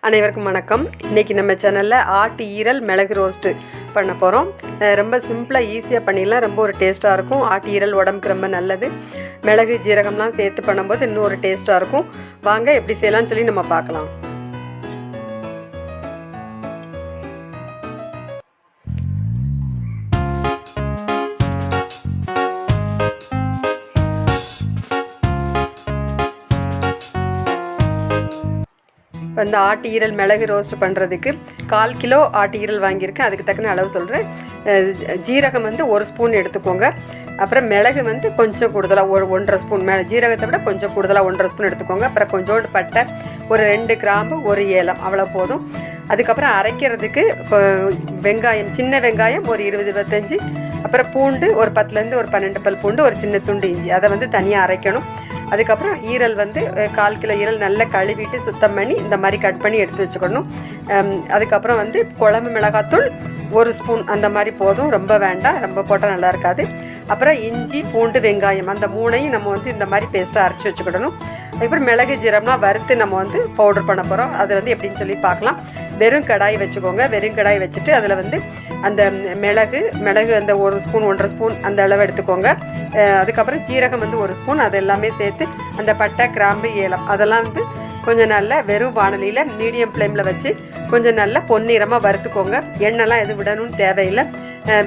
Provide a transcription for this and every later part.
அனைவருக்கும் வணக்கம். இன்றைக்கி நம்ம சேனலில் ஆட்டு ஈரல் மிளகு ரோஸ்ட்டு பண்ண போகிறோம். ரொம்ப சிம்பிளாக ஈஸியாக பண்ணிடலாம். ரொம்ப ஒரு டேஸ்ட்டாக இருக்கும். ஆட்டு ஈரல் உடம்புக்கு ரொம்ப நல்லது. மிளகு ஜீரகம்லாம் சேர்த்து பண்ணும்போது இன்னும் ஒரு டேஸ்ட்டாக இருக்கும். வாங்க எப்படி செய்யலாம்னு சொல்லி நம்ம பார்க்கலாம். இந்த ஆட்டு ஈரல் மிளகு ரோஸ்ட் பண்ணுறதுக்கு 1/4 கிலோ ஆட்டு ஈரல் வாங்கியிருக்கேன். அதுக்கு தக்கன அளவு சொல்கிறேன். ஜீரகம் 1 ஸ்பூன் எடுத்துக்கோங்க. அப்புறம் மிளகு கொஞ்சம் கூடுதலாக 1.5 ஸ்பூன், ஜீரகத்தை விட கொஞ்சம் கூடுதலாக 1.5 ஸ்பூன் எடுத்துக்கோங்க. அப்புறம் கொஞ்சோண்டு பட்டை, ஒரு 2 கிராம்பு, ஒரு ஏலம், அவ்வளோ போதும். அதுக்கப்புறம் அரைக்கிறதுக்கு வெங்காயம், சின்ன வெங்காயம் ஒரு 20-25, அப்புறம் பூண்டு ஒரு 10லேருந்து ஒரு 12 பல் பூண்டு, ஒரு சின்ன துண்டு இஞ்சி, அதை தனியாக அரைக்கணும். அதுக்கப்புறம் ஈரல் 1/4 கிலோ ஈரல் நல்லா கழுவிட்டு சுத்தம் பண்ணி இந்த மாதிரி கட் பண்ணி எடுத்து வச்சுக்கணும். அதுக்கப்புறம் குழம்பு மிளகாத்தூள் 1 ஸ்பூன் அந்த மாதிரி போதும், ரொம்ப வேண்டாம், ரொம்ப போட்டால் நல்லா இருக்காது. அப்புறம் இஞ்சி, பூண்டு, வெங்காயம் அந்த 3ஐயும் நம்ம இந்த மாதிரி பேஸ்ட்டாக அரைச்சி வச்சுக்கிடணும். அதுக்கப்புறம் மிளகு ஜீரகம்லாம் வறுத்து நம்ம பவுடர் பண்ண போகிறோம். அது எப்படின்னு சொல்லி பார்க்கலாம். வெறும் கடாய் வச்சுக்கோங்க. வெறும் கடாய் வச்சுட்டு அதில் அந்த மிளகு அந்த 1 ஸ்பூன் 1.5 ஸ்பூன் அந்த அளவு எடுத்துக்கோங்க. அதுக்கப்புறம் ஜீரகம் 1 ஸ்பூன், அது எல்லாமே சேர்த்து அந்த பட்டை, கிராம்பு, ஏலம் அதெல்லாம் கொஞ்சம் நல்லா வெறும் வாணலியில் மீடியம் ஃப்ளேமில் வச்சு கொஞ்சம் நல்லா பொன்னிறமாக வறுத்துக்கோங்க. எண்ணெய்லாம் எதுவும் விடணும்னு தேவையில்லை.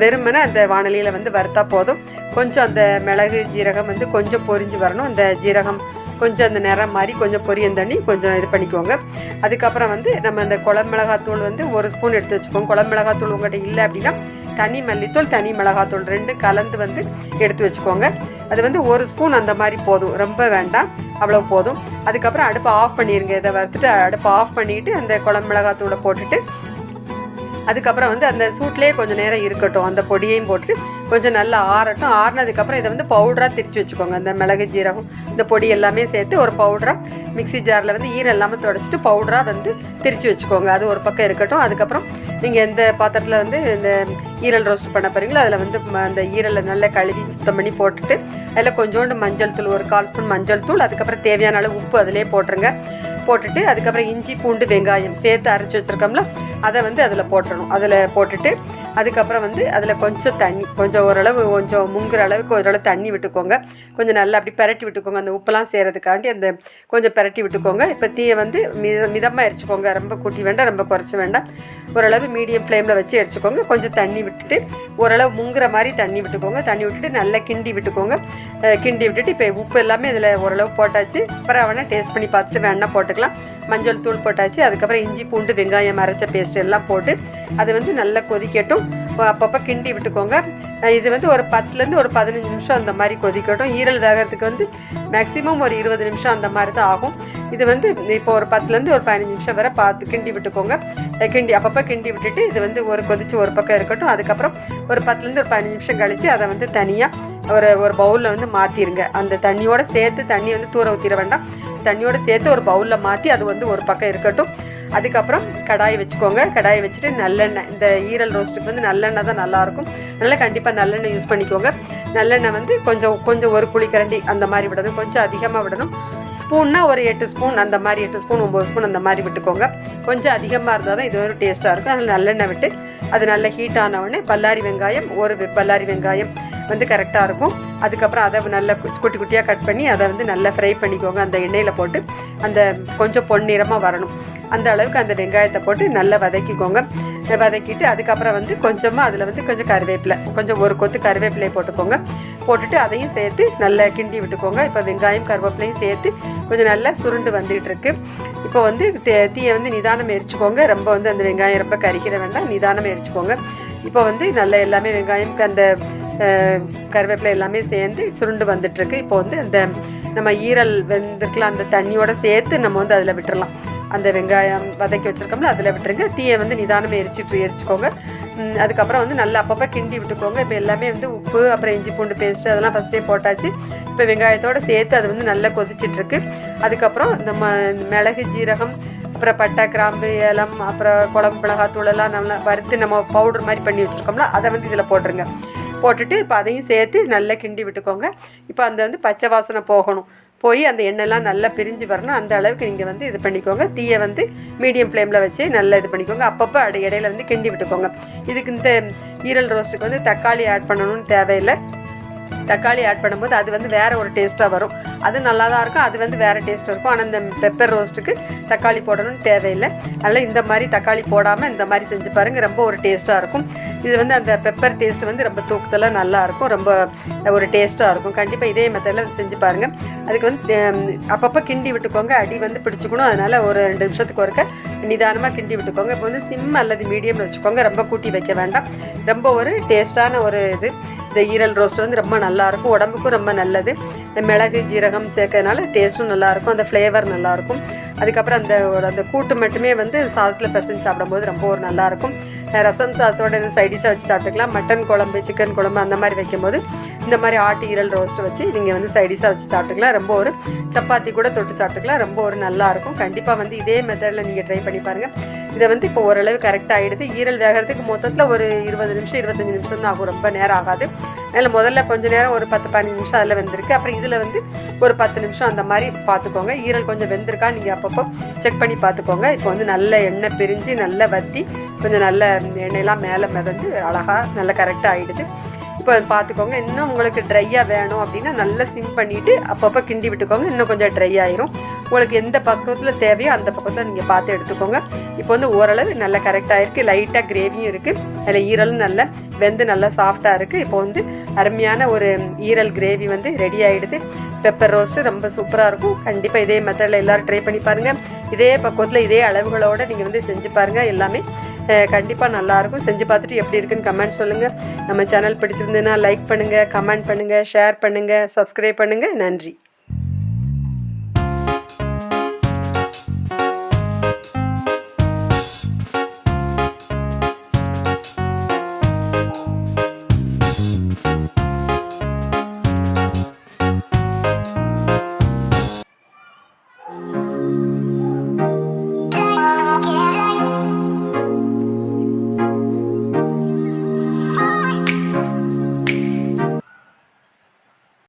வெறுமனே அந்த வாணலியில் வறுத்தா போதும். கொஞ்சம் அந்த மிளகு ஜீரகம் கொஞ்சம் பொரிஞ்சு வரணும். அந்த ஜீரகம் கொஞ்சம் அந்த நிறம் மாதிரி கொஞ்சம் பொரியன் தண்ணி கொஞ்சம் இது பண்ணிக்கோங்க. அதுக்கப்புறம் நம்ம அந்த குழம்பு மிளகாத்தூள் 1 ஸ்பூன் எடுத்து வச்சுக்கோங்க. குழம்பு மிளகாத்தூள் உங்கள்கிட்ட இல்லை அப்படின்னா தனி மல்லித்தூள், தனி மிளகாத்தூள் 2 கலந்து எடுத்து வச்சுக்கோங்க. அது 1 ஸ்பூன் அந்த மாதிரி போதும், ரொம்ப வேண்டாம், அவ்வளோ போதும். அதுக்கப்புறம் அடுப்பை ஆஃப் பண்ணிடுங்க. இதை வறுத்துட்டு அடுப்பை ஆஃப் பண்ணிவிட்டு அந்த குழம்பு மிளகாத்தூளை போட்டுட்டு அதுக்கப்புறம் அந்த சூட்லேயே கொஞ்சம் நேரம் இருக்கட்டும். அந்த பொடியையும் போட்டு கொஞ்சம் நல்லா ஆறட்டும். ஆறினதுக்கப்புறம் இதை பவுடராக திரிச்சு வச்சுக்கோங்க. அந்த மிளகு ஜீரகம் இந்த பொடி எல்லாமே சேர்த்து ஒரு பவுடராக மிக்ஸி ஜாரில் ஈரம் எல்லாமே துடைச்சிட்டு பவுடராக திரிச்சு வச்சுக்கோங்க. அது ஒரு பக்கம் இருக்கட்டும். அதுக்கப்புறம் நீங்கள் எந்த பாத்திரத்தில் இந்த ஈரல் ரோஸ்ட் பண்ண போகிறீங்களோ அதில் அந்த ஈரலை நல்லா கழுவி சுத்தம் பண்ணி போட்டுட்டு அதில் கொஞ்சோண்டு மஞ்சள் தூள், ஒரு 1/4 ஸ்பூன் மஞ்சள் தூள், அதுக்கப்புறம் தேவையான அளவு உப்பு அதிலே போட்டுருங்க. போட்டுட்டு அதுக்கப்புறம் இஞ்சி, பூண்டு, வெங்காயம் சேர்த்து அரைச்சி வச்சுருக்கோம்ல அதை அதில் போட்டுடணும். அதில் போட்டுட்டு அதுக்கப்புறம் அதில் கொஞ்சம் தண்ணி, கொஞ்சம் ஓரளவு கொஞ்சம் முங்குற அளவுக்கு ஓரளவு தண்ணி விட்டுக்கோங்க. கொஞ்சம் நல்லா அப்படி பரட்டி விட்டுக்கோங்க. அந்த உப்பெல்லாம் சேரதுக்காண்டி அந்த கொஞ்சம் பரட்டி விட்டுக்கோங்க. இப்போ தீயை மிதமாக எரிச்சிக்கோங்க. ரொம்ப கூட்டி வேண்டாம், ரொம்ப குறைச்சி வேண்டாம். ஓரளவு மீடியம் ஃப்ளேமில் வச்சு எரிச்சிக்கோங்க. கொஞ்சம் தண்ணி விட்டுட்டு ஓரளவு முங்குற மாதிரி தண்ணி விட்டுக்கோங்க. தண்ணி விட்டுட்டு நல்லா கிண்டி விட்டுக்கோங்க. கிண்டி விட்டுட்டு இப்போ உப்பு எல்லாமே இதில் ஓரளவு போட்டாச்சு. அப்புறம் வேணால் டேஸ்ட் பண்ணி பார்த்துட்டு வேணால் போட்டுக்கலாம். மஞ்சள் தூள் போட்டாச்சு. அதுக்கப்புறம் இஞ்சி, பூண்டு, வெங்காயம் அரைச்ச பேஸ்ட் எல்லாம் போட்டு அது நல்லா கொதிக்கட்டும். அப்பப்போ கிண்டி விட்டுக்கோங்க. இது ஒரு 10லேருந்து ஒரு 15 நிமிஷம் அந்த மாதிரி கொதிக்கட்டும். ஈரல் வேகிறதுக்கு மேக்ஸிமம் ஒரு 20 நிமிஷம் அந்த மாதிரி தான் ஆகும். இது இப்போ ஒரு 10லேருந்து ஒரு 15 நிமிஷம் வரை பார்த்து கிண்டி விட்டுக்கோங்க. அப்பப்போ கிண்டி விட்டுட்டு இது ஒரு கொதிச்சு ஒரு பக்கம் இருக்கட்டும். அதுக்கப்புறம் ஒரு 10லேருந்து ஒரு 15 நிமிஷம் கழித்து அதை தனியாக ஒரு பவுலில் மாற்றிடுங்க. அந்த தண்ணியோடு சேர்த்து தண்ணி தூர ஊற்றிட வேண்டாம். தண்ணியோடு சேர்த்து ஒரு பவுலில் மாற்றி அது ஒரு பக்கம் இருக்கட்டும். அதுக்கப்புறம் கடாயை வச்சுக்கோங்க. கடாயை வச்சுட்டு நல்லெண்ணெய், இந்த ஈரல் ரோஸ்ட்டுக்கு நல்லெண்ணெய் தான் நல்லாயிருக்கும். அதனால் கண்டிப்பாக நல்லெண்ணெய் யூஸ் பண்ணிக்கோங்க. நல்லெண்ணெய் கொஞ்சம் ஒரு குழிக்கரண்டி அந்த மாதிரி விடணும். கொஞ்சம் அதிகமாக விடணும். ஸ்பூன்னா ஒரு 8 ஸ்பூன் அந்த மாதிரி, 8 ஸ்பூன் 9 ஸ்பூன் அந்த மாதிரி விட்டுக்கோங்க. கொஞ்சம் அதிகமாக இருந்தால் தான் இது ஒரு டேஸ்ட்டாக இருக்கும். அதனால் நல்லெண்ணெய் விட்டு அது நல்லா ஹீட் ஆனவுடனே பல்லாரி வெங்காயம், ஒரு பல்லாரி வெங்காயம் கரெக்டாக இருக்கும். அதுக்கப்புறம் அதை நல்லா குட்டி குட்டியாக கட் பண்ணி அதை நல்லா ஃப்ரை பண்ணிக்கோங்க. அந்த எண்ணெயில் போட்டு அந்த கொஞ்சம் பொன்னிறமாக வரணும். அந்த அளவுக்கு அந்த வெங்காயத்தை போட்டு நல்லா வதக்கிக்கோங்க. வதக்கிட்டு அதுக்கப்புறம் கொஞ்சமாக அதில் கொஞ்சம் கருவேப்பிலை, கொஞ்சம் ஒரு கொத்து கருவேப்பிலையை போட்டுக்கோங்க. போட்டுட்டு அதையும் சேர்த்து நல்லா கிண்டி விட்டுக்கோங்க. இப்போ வெங்காயம் கருவேப்பிலையும் சேர்த்து கொஞ்சம் நல்லா சுருண்டு வந்துகிட்டு இருக்கு. இப்போ தீயை நிதானம் எரிச்சுக்கோங்க. ரொம்ப அந்த வெங்காயம் ரொம்ப கரிக்கிற வேண்டாம், நிதானம் எரிச்சுக்கோங்க. இப்போ நல்லா எல்லாமே வெங்காயம் அந்த கருவேப்பிலை எல்லாமே சேர்ந்து சுருண்டு வந்துட்டுருக்கு. இப்போ அந்த நம்ம ஈரல் வெந்திருக்கலாம் அந்த தண்ணியோடு சேர்த்து நம்ம அதில் விட்டுறலாம். அந்த வெங்காயம் வதக்கி வச்சுருக்கோம்ல அதில் விட்டுருங்க. தீயை நிதானமாக எரிச்சிக்கோங்க. அதுக்கப்புறம் நல்லா அப்பப்போ கிண்டி விட்டுக்கோங்க. இப்போ எல்லாமே உப்பு, அப்புறம் இஞ்சி பூண்டு பேஸ்ட்டு அதெல்லாம் ஃபஸ்ட்டே போட்டாச்சு. இப்போ வெங்காயத்தோடு சேர்த்து அது நல்லா கொதிச்சிட்ருக்கு. அதுக்கப்புறம் நம்ம மிளகு ஜீரகம், அப்புறம் பட்டை, கிராம்பு, ஏலம், அப்புறம் குழம்பு மிளகாத்தூள் எல்லாம் நல்லா வறுத்து நம்ம பவுடர் மாதிரி பண்ணி வச்சுருக்கோம்ல அதை இதில் போட்டுருங்க. போட்டுட்டு இப்போ அதையும் சேர்த்து நல்லா கிண்டி விட்டுக்கோங்க. இப்போ அந்த பச்சை வாசனை போகணும். போய் அந்த எண்ணெய்லாம் நல்லா பிரிஞ்சு வரணும். அந்த அளவுக்கு நீங்கள் வந்து இது பண்ணிக்கோங்க. தீயை வந்து மீடியம் ஃப்ளேமில் வச்சு நல்லா இது பண்ணிக்கோங்க. அப்பப்போ இடையில வந்து கிண்டி விட்டுக்கோங்க. இதுக்கு இந்த ஈரல் ரோஸ்ட்டுக்கு வந்து தக்காளி ஆட் பண்ணணும்னு தேவையில்லை. தக்காளி ஆட் பண்ணும்போது அது வந்து வேறு ஒரு டேஸ்ட்டாக வரும். அது நல்லா தான் இருக்கும், அது வந்து வேறு டேஸ்ட்டாக இருக்கும். ஆனால் இந்த பெப்பர் ரோஸ்ட்டுக்கு தக்காளி போடணும்னு தேவையில்லை. அதனால் இந்த மாதிரி தக்காளி போடாமல் இந்த மாதிரி செஞ்சு பாருங்கள், ரொம்ப ஒரு டேஸ்ட்டாக இருக்கும். இது வந்து அந்த பெப்பர் டேஸ்ட்டு வந்து ரொம்ப தூக்கத்தில் நல்லாயிருக்கும், ரொம்ப ஒரு டேஸ்ட்டாக இருக்கும். கண்டிப்பாக இதே மெத்தடில் செஞ்சு பாருங்கள். அதுக்கு வந்து அப்பப்போ கிண்டி விட்டுக்கோங்க, அடி வந்து பிடிச்சிக்கணும். அதனால் ஒரு 2 நிமிஷத்துக்கு ஒருக்க நிதானமாக கிண்டி விட்டுக்கோங்க. இப்போ வந்து சிம் அல்லது மீடியமில் வச்சுக்கோங்க, ரொம்ப கூட்டி வைக்க வேண்டாம். ரொம்ப ஒரு டேஸ்ட்டான ஒரு இது. இந்த ஈரல் ரோஸ்ட் வந்து ரொம்ப நல்லாயிருக்கும், உடம்புக்கும் ரொம்ப நல்லது. இந்த மிளகு ஜீரகம் சேர்க்கறதுனால டேஸ்ட்டும் நல்லாயிருக்கும், அந்த ஃப்ளேவர் நல்லாயிருக்கும். அதுக்கப்புறம் அந்த கூட்டு மட்டுமே வந்து சாதத்தில் பிசைஞ்சு சாப்பிடும்போது ரொம்ப ஒரு நல்லாயிருக்கும். ரசம் சாதத்தோட இந்த சைடிஷாக வச்சு சாப்பிட்டுக்கலாம். மட்டன் குழம்பு, சிக்கன் குழம்பு அந்த மாதிரி வைக்கும்போது இந்த மாதிரி ஆட்டு ஈரல் ரோஸ்ட்டு வச்சு நீங்கள் வந்து சைடிஷாக வச்சு சாப்பிட்டுக்கலாம். ரொம்ப ஒரு சப்பாத்தி கூட தொட்டு சாப்பிட்டுக்கலாம், ரொம்ப ஒரு நல்லாயிருக்கும். கண்டிப்பாக வந்து இதே மெத்தடில் நீங்கள் ட்ரை பண்ணி பாருங்கள். இதை வந்து இப்போ ஓரளவு கரெக்டாக ஆகிடுது. ஈரல் வேகிறதுக்கு மொத்தத்தில் ஒரு 20 நிமிஷம் 25 நிமிஷம் தான் ஆகும், ரொம்ப நேரம் ஆகாது. அதில் முதல்ல கொஞ்சம் நேரம் ஒரு 10-15 நிமிஷம் அதில் வெந்திருக்கு. அப்புறம் இதில் வந்து ஒரு 10 நிமிஷம் அந்த மாதிரி பார்த்துக்கோங்க. ஈரல் கொஞ்சம் வெந்திருக்கா நீங்கள் அப்பப்போ செக் பண்ணி பார்த்துக்கோங்க. இப்போ வந்து நல்ல எண்ணெய் பிரிஞ்சு நல்லா வற்றி கொஞ்சம் நல்ல எண்ணெயெல்லாம் மேலே மிதந்து அழகாக நல்லா கரெக்டாக ஆகிடுது. இப்போ பார்த்துக்கோங்க. இன்னும் உங்களுக்கு ட்ரையாக வேணும் அப்படின்னா நல்லா சிம் பண்ணிவிட்டு அப்பப்போ கிண்டி விட்டுக்கோங்க, இன்னும் கொஞ்சம் ட்ரை ஆயிரும். உங்களுக்கு எந்த பக்கத்தில் தேவையோ அந்த பக்கத்தில் நீங்கள் பார்த்து எடுத்துக்கோங்க. இப்போ வந்து ஓரளவு நல்லா கரெக்டாக இருக்குது, லைட்டாக கிரேவியும் இருக்குது, அதில் ஈரலும் நல்லா வெந்து நல்லா சாஃப்டாக இருக்குது. இப்போ வந்து அருமையான ஒரு ஈரல் கிரேவி வந்து ரெடி ஆகிடுது. பெப்பர் ரோஸ்ட்டு ரொம்ப சூப்பராக இருக்கும். கண்டிப்பாக இதே மெத்தடில் எல்லோரும் ட்ரை பண்ணி பாருங்கள். இதே பக்கத்தில் இதே அளவுகளோடு நீங்கள் வந்து செஞ்சு பாருங்கள். எல்லாமே கண்டிப்பாக நல்லாயிருக்கும். செஞ்சு பார்த்துட்டு எப்படி இருக்குன்னு கமெண்ட் சொல்லுங்கள். நம்ம சேனல் பிடிச்சிருந்ததுன்னா லைக் பண்ணுங்கள், கமெண்ட் பண்ணுங்கள், ஷேர் பண்ணுங்கள், சப்ஸ்கிரைப் பண்ணுங்கள். நன்றி.